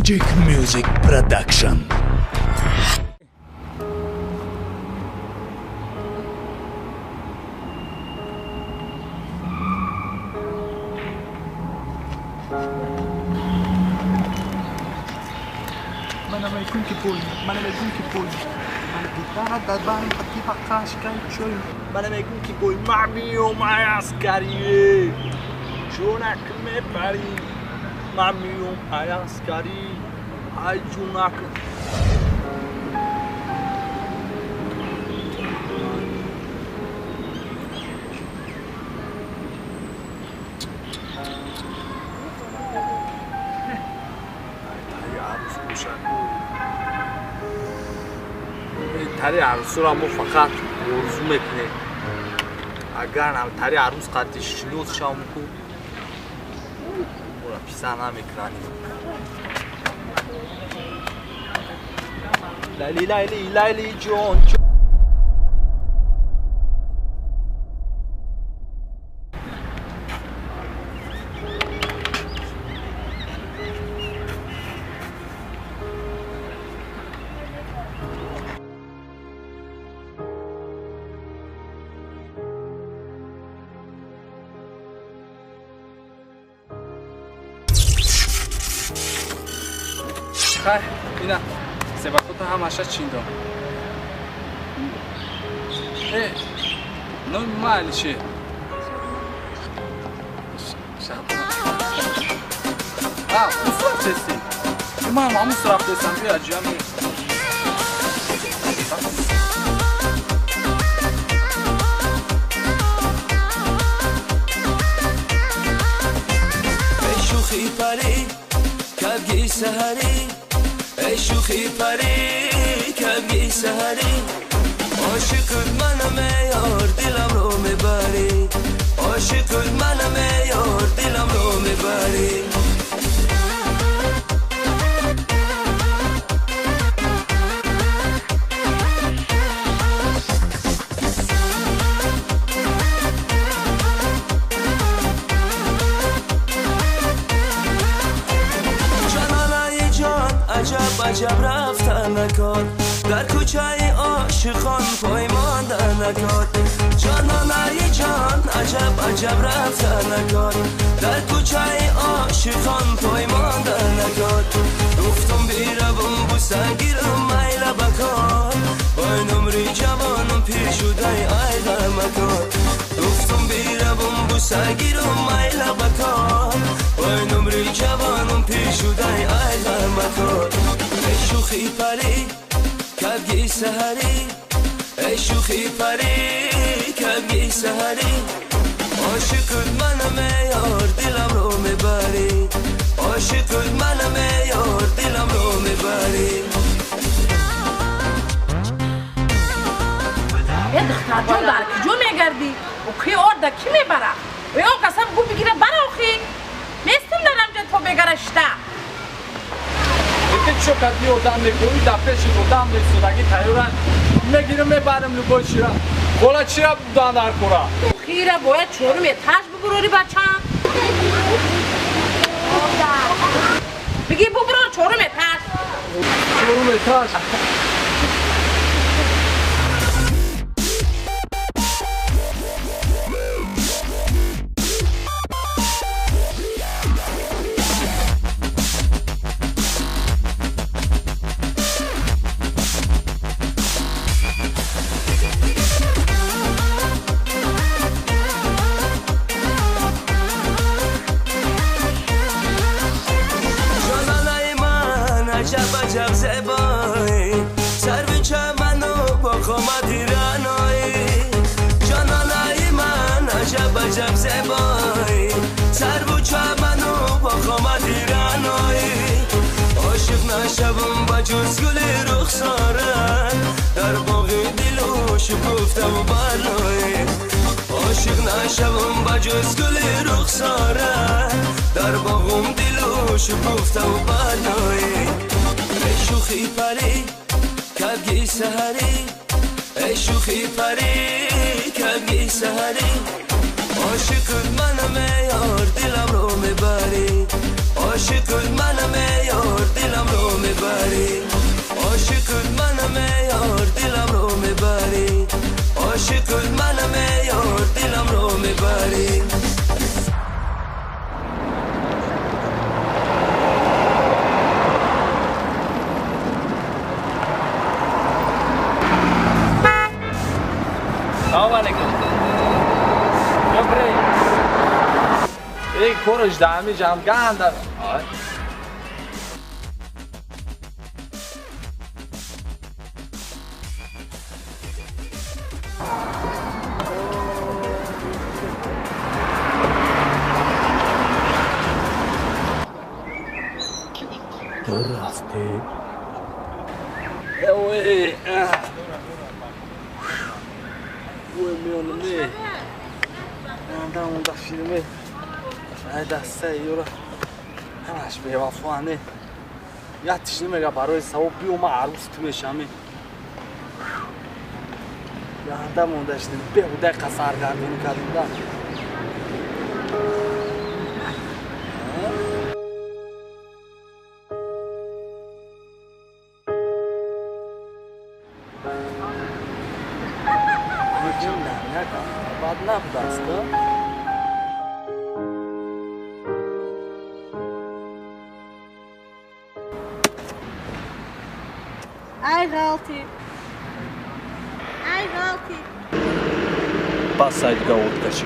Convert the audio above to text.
Magic Music Production. منم میکنم که پول من دیدم در بند خطی حقاش کن شوی منم میکنم که پول معمیوم عسکری جونک میپری معمیوم عسکری ای جونک تری عروس را ما فقط موضوع میکنه اگر هم تری عروس قدش شنوز شام کو اون را پیسه نمیکنیم لیلی جون خیر اینا سباکوت همشه چیندم نوع مالشه مصرف دستی من هم مصرف دستم بیا جمعی ای شوخی پری کبگی سهری ای شوخی پری کبگی سهری عاشقت منم یار دلم رو میبری عاشقت منم یار دلم رو میبری عجب رفتن نکن در کوچه عاشقان پای ماندن نکن جانانه جان عجب رفتن نکن در کوچه عاشقان پای ماندن نکن گفتم بیرم بوسه گیرم میل بکن وای نمری جوانم پیشوده ایل مکن گفتم بیرم بوسه گیرم میل بکن وای نمری جوانم پیشوده ایل مکن ای شوخی پری کبگی سهری ای شوخی پری کبگی سهری عاشقت منم یار دلم رو میبری عاشقت منم یار دلم رو میبری یه دختر جون داره که جون میگردی و که آرده کی میبره و اون قسم گو بگیره بره آخی میستیم دارم جد تو بگرشته که چوکتی آدم میکنی دفعه آدم میسودگی تایورن میگیرم میبرم لبای چیرا بالا چیرا بودن در کورا خیره باید چورم یه تاش ببروری بچم بگی ببرور چورم یه تاش عجب زیبایی سر به چمنو با خامت ایرانایی جانانای من عجب زیبایی سر به چمنو با خامت ایرانایی عاشق نشوم با جز گل رخسارت در باغ دلو شکفته و بالایی عاشق نشوم با جز گل رخسارت در باغم دلو شکفته و بالایی ای شوخی پری کبگی سهری ای شوخی پری کبگی سهری عاشقت منم یار دلم رو میبری عاشقت منم یار دلم رو میبری عاشقت منم یار دلم رو میبری عاشقت منم یار دلم رو میبری سلام علیکم جبری ای کورش دامی جام گاندر رفته اوه میونم نه اون داشتیم دسته یورا همش به وفانه یادش نمیاد برای سواب بیوم عروس تو میشم یادم داشتیم بهوده قصر کردیم کردیم بعد نبود است ای غلطی باسای دیگه اود کشی